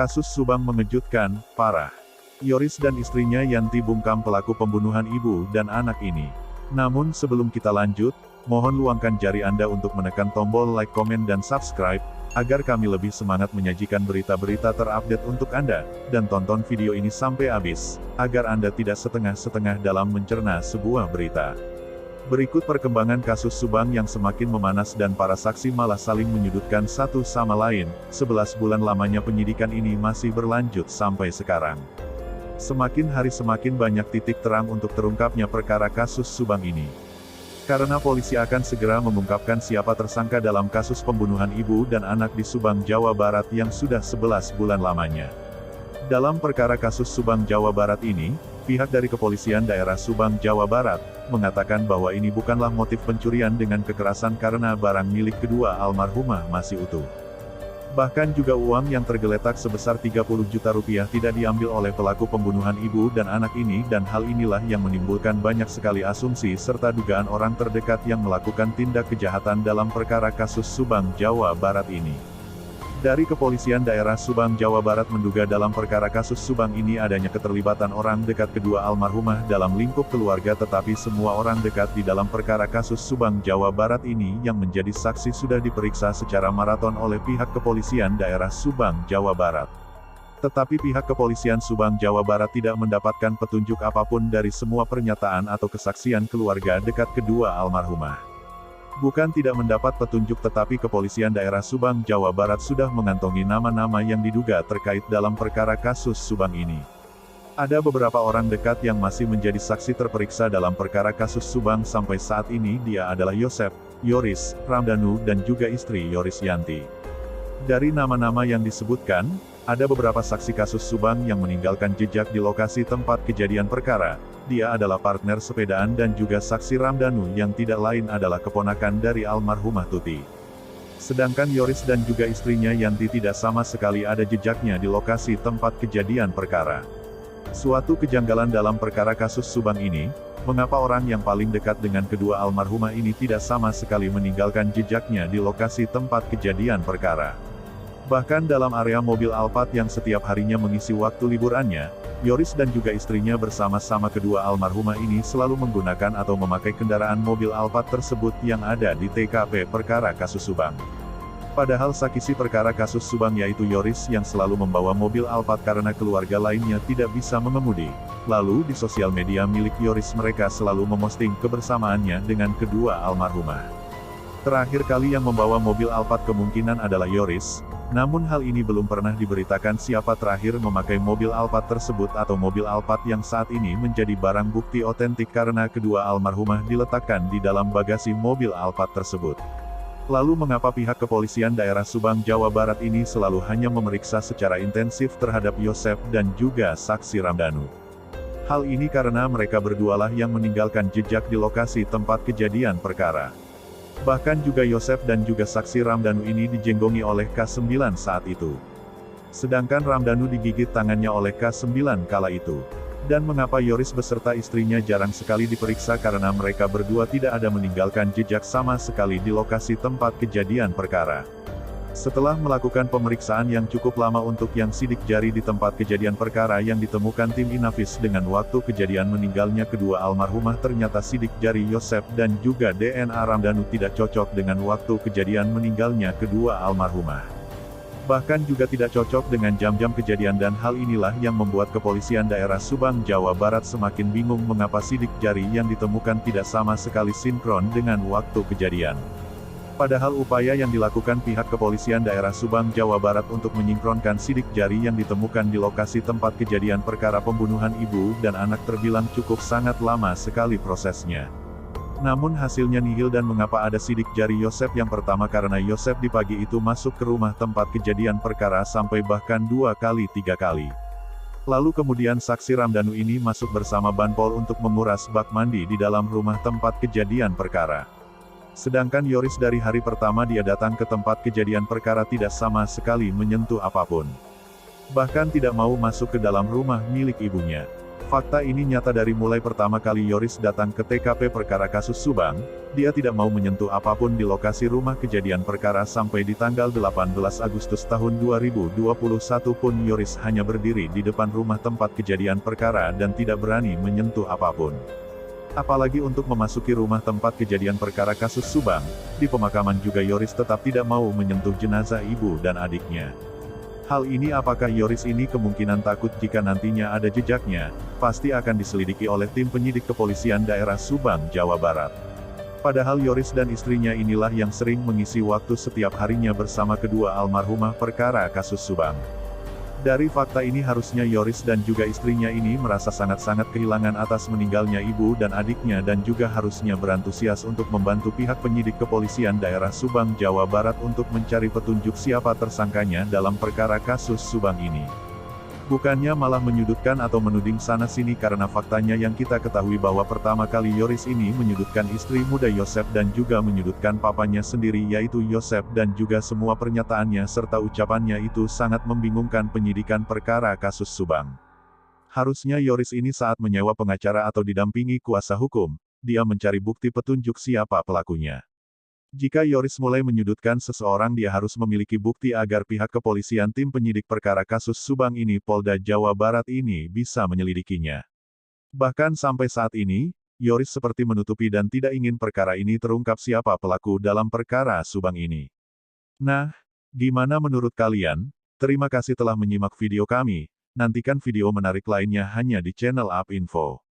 Kasus Subang mengejutkan, parah. Yoris dan istrinya Yanti bungkam pelaku pembunuhan ibu dan anak ini. Namun sebelum kita lanjut, mohon luangkan jari Anda untuk menekan tombol like, komen, dan subscribe, agar kami lebih semangat menyajikan berita-berita terupdate untuk Anda, dan tonton video ini sampai habis, agar Anda tidak setengah-setengah dalam mencerna sebuah berita. Berikut perkembangan kasus Subang yang semakin memanas dan para saksi malah saling menyudutkan satu sama lain. 11 bulan lamanya penyidikan ini masih berlanjut sampai sekarang. Semakin hari semakin banyak titik terang untuk terungkapnya perkara kasus Subang ini. Karena polisi akan segera mengungkapkan siapa tersangka dalam kasus pembunuhan ibu dan anak di Subang, Jawa Barat yang sudah 11 bulan lamanya. Dalam perkara kasus Subang, Jawa Barat ini, pihak dari Kepolisian Daerah Subang, Jawa Barat, mengatakan bahwa ini bukanlah motif pencurian dengan kekerasan karena barang milik kedua almarhumah masih utuh. Bahkan juga uang yang tergeletak sebesar 30 juta rupiah tidak diambil oleh pelaku pembunuhan ibu dan anak ini, dan hal inilah yang menimbulkan banyak sekali asumsi serta dugaan orang terdekat yang melakukan tindak kejahatan dalam perkara kasus Subang, Jawa Barat ini. Dari Kepolisian Daerah Subang, Jawa Barat menduga dalam perkara kasus Subang ini adanya keterlibatan orang dekat kedua almarhumah dalam lingkup keluarga, tetapi semua orang dekat di dalam perkara kasus Subang, Jawa Barat ini yang menjadi saksi sudah diperiksa secara maraton oleh pihak Kepolisian Daerah Subang, Jawa Barat. Tetapi pihak Kepolisian Subang, Jawa Barat tidak mendapatkan petunjuk apapun dari semua pernyataan atau kesaksian keluarga dekat kedua almarhumah. Bukan tidak mendapat petunjuk, tetapi Kepolisian Daerah Subang, Jawa Barat sudah mengantongi nama-nama yang diduga terkait dalam perkara kasus Subang ini. Ada beberapa orang dekat yang masih menjadi saksi terperiksa dalam perkara kasus Subang sampai saat ini. Dia adalah Yosep, Yoris, Ramdhanu, dan juga istri Yoris, Yanti. Dari nama-nama yang disebutkan, ada beberapa saksi kasus Subang yang meninggalkan jejak di lokasi tempat kejadian perkara. Dia adalah partner sepedaan dan juga saksi Ramdhanu yang tidak lain adalah keponakan dari almarhumah Tuti. Sedangkan Yoris dan juga istrinya Yanti tidak sama sekali ada jejaknya di lokasi tempat kejadian perkara. Suatu kejanggalan dalam perkara kasus Subang ini, mengapa orang yang paling dekat dengan kedua almarhumah ini tidak sama sekali meninggalkan jejaknya di lokasi tempat kejadian perkara. Bahkan dalam area mobil Alphard yang setiap harinya mengisi waktu liburannya, Yoris dan juga istrinya bersama-sama kedua almarhumah ini selalu menggunakan atau memakai kendaraan mobil Alphard tersebut yang ada di TKP perkara kasus Subang. Padahal saksi perkara kasus Subang yaitu Yoris yang selalu membawa mobil Alphard karena keluarga lainnya tidak bisa mengemudi. Lalu di sosial media milik Yoris mereka selalu memosting kebersamaannya dengan kedua almarhumah. Terakhir kali yang membawa mobil Alphard kemungkinan adalah Yoris, namun hal ini belum pernah diberitakan siapa terakhir memakai mobil Alphard tersebut atau mobil Alphard yang saat ini menjadi barang bukti otentik karena kedua almarhumah diletakkan di dalam bagasi mobil Alphard tersebut. Lalu mengapa pihak Kepolisian Daerah Subang, Jawa Barat ini selalu hanya memeriksa secara intensif terhadap Yosep dan juga saksi Ramdhanu? Hal ini karena mereka berdualah yang meninggalkan jejak di lokasi tempat kejadian perkara. Bahkan juga Yosep dan juga saksi Ramdhanu ini dijenggongi oleh K9 saat itu. Sedangkan Ramdhanu digigit tangannya oleh K9 kala itu. Dan mengapa Yoris beserta istrinya jarang sekali diperiksa karena mereka berdua tidak ada meninggalkan jejak sama sekali di lokasi tempat kejadian perkara. Setelah melakukan pemeriksaan yang cukup lama untuk yang sidik jari di tempat kejadian perkara yang ditemukan tim Inafis dengan waktu kejadian meninggalnya kedua almarhumah, ternyata sidik jari Yosep dan juga DNA Ramdhanu tidak cocok dengan waktu kejadian meninggalnya kedua almarhumah. Bahkan juga tidak cocok dengan jam-jam kejadian, dan hal inilah yang membuat Kepolisian Daerah Subang, Jawa Barat semakin bingung mengapa sidik jari yang ditemukan tidak sama sekali sinkron dengan waktu kejadian. Padahal upaya yang dilakukan pihak Kepolisian Daerah Subang, Jawa Barat untuk menyinkronkan sidik jari yang ditemukan di lokasi tempat kejadian perkara pembunuhan ibu dan anak terbilang cukup sangat lama sekali prosesnya. Namun hasilnya nihil. Dan mengapa ada sidik jari Yosep yang pertama? Karena Yosep di pagi itu masuk ke rumah tempat kejadian perkara sampai bahkan 2 kali 3 kali. Lalu kemudian saksi Ramdhanu ini masuk bersama Banpol untuk menguras bak mandi di dalam rumah tempat kejadian perkara. Sedangkan Yoris dari hari pertama dia datang ke tempat kejadian perkara tidak sama sekali menyentuh apapun. Bahkan tidak mau masuk ke dalam rumah milik ibunya. Fakta ini nyata dari mulai pertama kali Yoris datang ke TKP perkara kasus Subang, dia tidak mau menyentuh apapun di lokasi rumah kejadian perkara sampai di tanggal 18 Agustus tahun 2021 pun Yoris hanya berdiri di depan rumah tempat kejadian perkara dan tidak berani menyentuh apapun. Apalagi untuk memasuki rumah tempat kejadian perkara kasus Subang, di pemakaman juga Yoris tetap tidak mau menyentuh jenazah ibu dan adiknya. Hal ini apakah Yoris ini kemungkinan takut jika nantinya ada jejaknya, pasti akan diselidiki oleh tim penyidik kepolisian daerah Subang, Jawa Barat. Padahal Yoris dan istrinya inilah yang sering mengisi waktu setiap harinya bersama kedua almarhumah perkara kasus Subang. Dari fakta ini harusnya Yoris dan juga istrinya ini merasa sangat-sangat kehilangan atas meninggalnya ibu dan adiknya dan juga harusnya berantusias untuk membantu pihak penyidik kepolisian daerah Subang, Jawa Barat untuk mencari petunjuk siapa tersangkanya dalam perkara kasus Subang ini. Bukannya malah menyudutkan atau menuding sana-sini karena faktanya yang kita ketahui bahwa pertama kali Yoris ini menyudutkan istri muda Yosep dan juga menyudutkan papanya sendiri yaitu Yosep dan juga semua pernyataannya serta ucapannya itu sangat membingungkan penyidikan perkara kasus Subang. Harusnya Yoris ini saat menyewa pengacara atau didampingi kuasa hukum, dia mencari bukti petunjuk siapa pelakunya. Jika Yoris mulai menyudutkan seseorang dia harus memiliki bukti agar pihak kepolisian tim penyidik perkara kasus Subang ini Polda Jawa Barat ini bisa menyelidikinya. Bahkan sampai saat ini, Yoris seperti menutupi dan tidak ingin perkara ini terungkap siapa pelaku dalam perkara Subang ini. Nah, gimana menurut kalian? Terima kasih telah menyimak video kami, nantikan video menarik lainnya hanya di channel UP Info.